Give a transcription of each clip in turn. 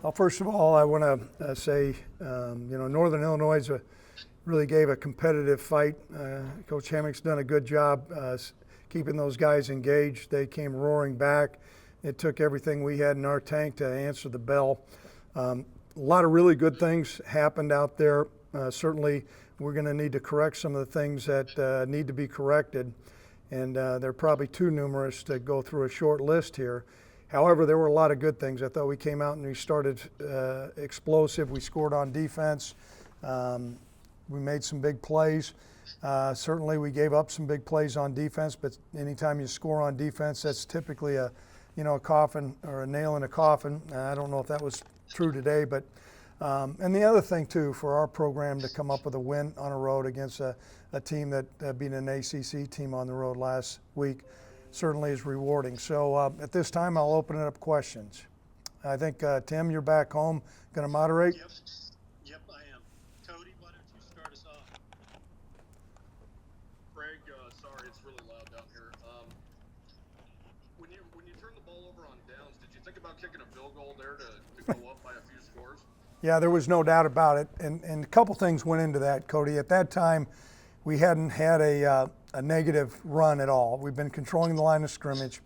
Well, first of all, I want to say, Northern Illinois really gave a competitive fight. Coach Hammock's done a good job keeping those guys engaged. They came roaring back. It took everything we had in our tank to answer the bell. A lot of really good things happened out there. Certainly, we're going to need to correct some of the things that need to be corrected, and they're probably too numerous to go through a short list here. However, there were a lot of good things. I thought we came out and we started explosive. We scored on defense. We made some big plays. Certainly, we gave up some big plays on defense, but anytime you score on defense, that's typically a coffin or a nail in a coffin. I don't know if that was true today, but and the other thing too, for our program to come up with a win on a road against a team that beat an ACC team on the road last week certainly is rewarding. So at this time, I'll open it up questions. I think Tim, you're back home, going to moderate. Yep, I am. Cody, why don't you start us off? Craig, sorry, it's really loud down here. When you turn the ball over on downs, did you think about kicking a field goal there to go up by a few scores? Yeah, there was no doubt about it. And a couple things went into that, Cody. At that time, we hadn't had a negative run at all. We've been controlling the line of scrimmage.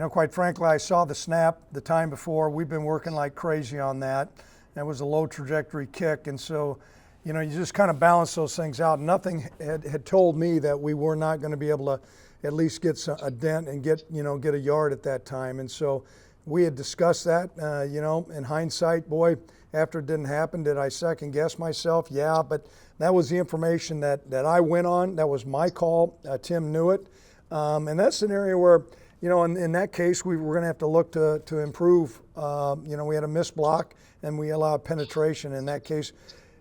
Quite frankly, I saw the snap the time before. We've been working like crazy on that. That was a low trajectory kick. And so, you just kind of balance those things out. Nothing had told me that we were not going to be able to at least get a dent and get a yard at that time. And so we had discussed that, in hindsight, boy, after it didn't happen, did I second guess myself? Yeah, but that was the information that I went on. That was my call. Tim knew it. And that's an area where, in that case, we were going to have to look to improve. We had a missed block and we allowed penetration. In that case,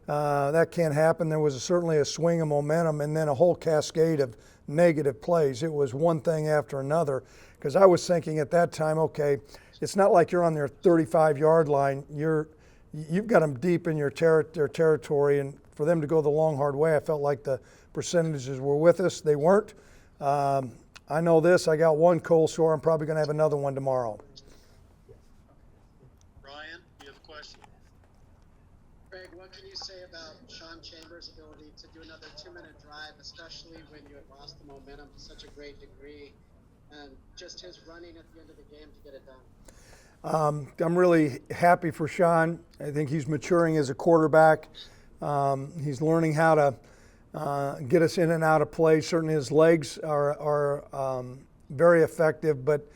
that can't happen. There was certainly a swing of momentum and then a whole cascade of negative plays. It was one thing after another, because I was thinking at that time, okay, it's not like you're on their 35-yard line. You've got them deep in their territory, and for them to go the long, hard way, I felt like the percentages were with us. They weren't. I know this. I got one cold sore. I'm probably going to have another one tomorrow. Ryan, you have a question? Craig, what can you say about Sean Chambers' ability to do another 2-minute drive, especially when you had lost the momentum to such a great degree, and just his running at the end of the game to get it done? I'm really happy for Sean. I think he's maturing as a quarterback. He's learning how to get us in and out of play. Certainly his legs are very effective, but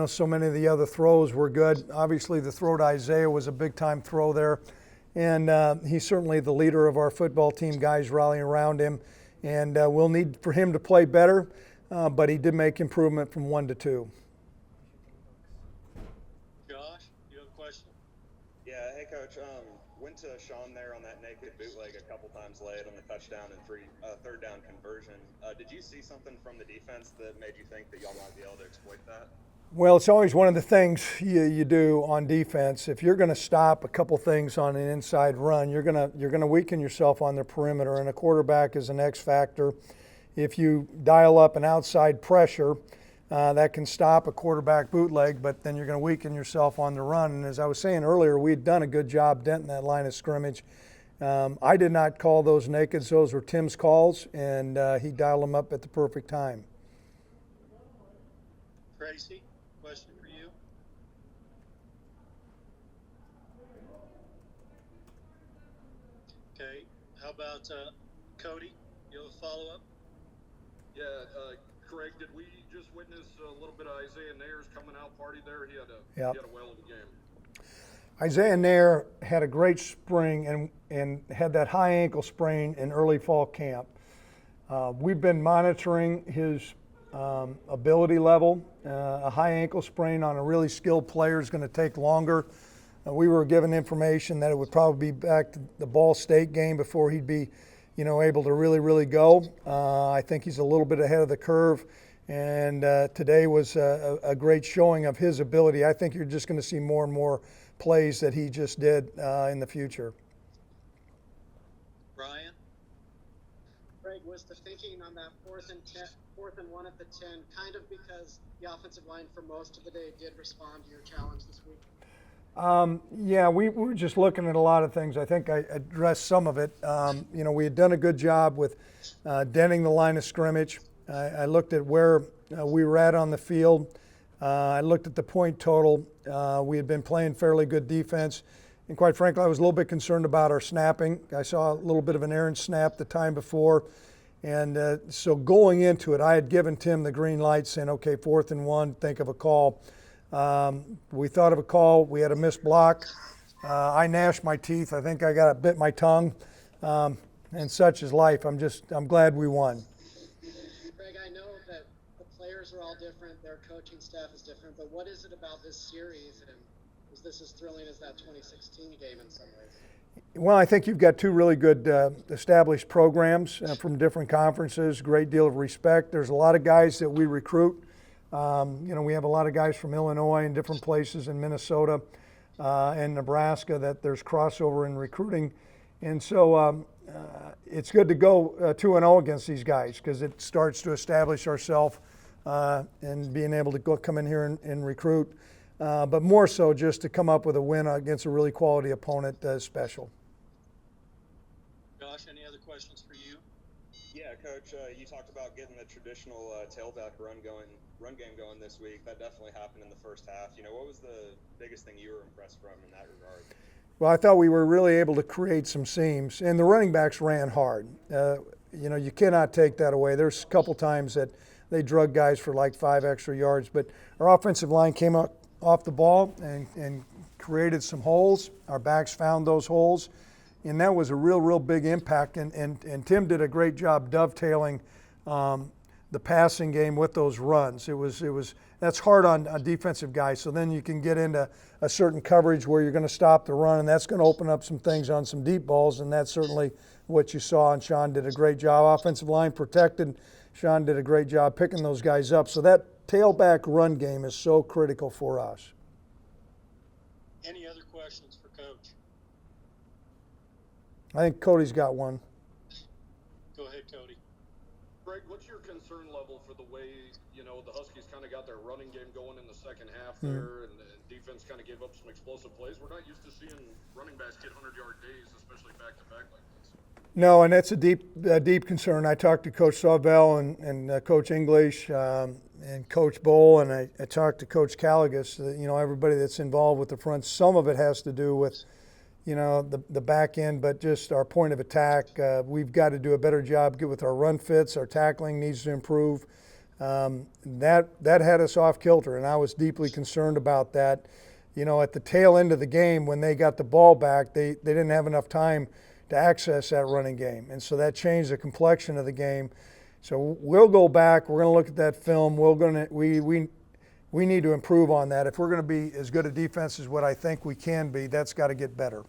so many of the other throws were good. Obviously the throw to Isaiah was a big-time throw there, and he's certainly the leader of our football team, guys rallying around him, and we'll need for him to play better, but he did make improvement from 1 to 2. Yeah, hey Coach. Went to Sean there on that naked bootleg a couple times late on the touchdown and third down conversion. Did you see something from the defense that made you think that y'all might be able to exploit that? Well, it's always one of the things you do on defense. If you're going to stop a couple things on an inside run, you're going to weaken yourself on the perimeter, and a quarterback is an X factor. If you dial up an outside pressure, that can stop a quarterback bootleg, but then you're going to weaken yourself on the run. And as I was saying earlier, we had done a good job denting that line of scrimmage. I did not call those nakeds. Those were Tim's calls, and he dialed them up at the perfect time. Tracy, question for you. Okay, how about Cody? You have a follow-up? Yeah, Craig, did we just witness a little bit of Isaiah Nayer's coming out party there? He had a whale of a game. Isaiah Nayer had a great spring and had that high ankle sprain in early fall camp. We've been monitoring his ability level. A high ankle sprain on a really skilled player is going to take longer. We were given information that it would probably be back to the Ball State game before he'd be able to really go. I think he's a little bit ahead of the curve, and today was a great showing of his ability. I think you're just going to see more and more plays that he just did in the future. Ryan? Craig, was the thinking on that 4th and 1 at the 10 kind of because the offensive line for most of the day did respond to your challenge this week? Yeah, we were just looking at a lot of things. I think I addressed some of it. We had done a good job with denting the line of scrimmage. I looked at where we were at on the field. I looked at the point total. We had been playing fairly good defense. And quite frankly, I was a little bit concerned about our snapping. I saw a little bit of an errant snap the time before. And so going into it, I had given Tim the green light saying, okay, 4th and 1, think of a call. We thought of a call. We had a missed block. I gnashed my teeth. I think I bit my tongue. And such is life. I'm glad we won. Greg, I know that the players are all different. Their coaching staff is different. But what is it about this series? And is this as thrilling as that 2016 game in some ways? Well, I think you've got two really good established programs from different conferences, great deal of respect. There's a lot of guys that we recruit. We have a lot of guys from Illinois and different places in Minnesota and Nebraska that there's crossover in recruiting. And so it's good to go 2-0 against these guys because it starts to establish ourselves and being able to come in here and recruit. But more so just to come up with a win against a really quality opponent is special. Josh, any other questions for you? Yeah, Coach, you talked about getting the traditional tailback run game going this week. That definitely happened in the first half. What was the biggest thing you were impressed from in that regard? Well, I thought we were really able to create some seams, and the running backs ran hard. You cannot take that away. There's a couple times that they drug guys for like 5 extra yards, but our offensive line came up off the ball and created some holes. Our backs found those holes, and that was a real big impact. And Tim did a great job dovetailing the passing game with those runs. That's hard on defensive guys. So then you can get into a certain coverage where you're going to stop the run, and that's going to open up some things on some deep balls. And that's certainly what you saw. And Sean did a great job. Offensive line protected. Sean did a great job picking those guys up. So that tailback run game is so critical for us. Any other questions for Coach? I think Cody's got one. Go ahead, Cody. Greg, what's your concern level for the way, the Huskies kind of got their running game going in the second half there, and defense kind of gave up some explosive plays? We're not used to seeing running backs get 100-yard days, especially back-to-back like this. No, and that's a deep concern. I talked to Coach Sawbell and Coach English and Coach Bohl, and I talked to Coach Caligas, everybody that's involved with the front. Some of it has to do with, the back end, but just our point of attack. We've got to do a better job with our run fits. Our tackling needs to improve. That had us off kilter, and I was deeply concerned about that. At the tail end of the game, when they got the ball back, they didn't have enough time to access that running game, and so that changed the complexion of the game. So we'll go back. We're going to look at that film. We need to improve on that. If we're going to be as good a defense as what I think we can be, that's got to get better.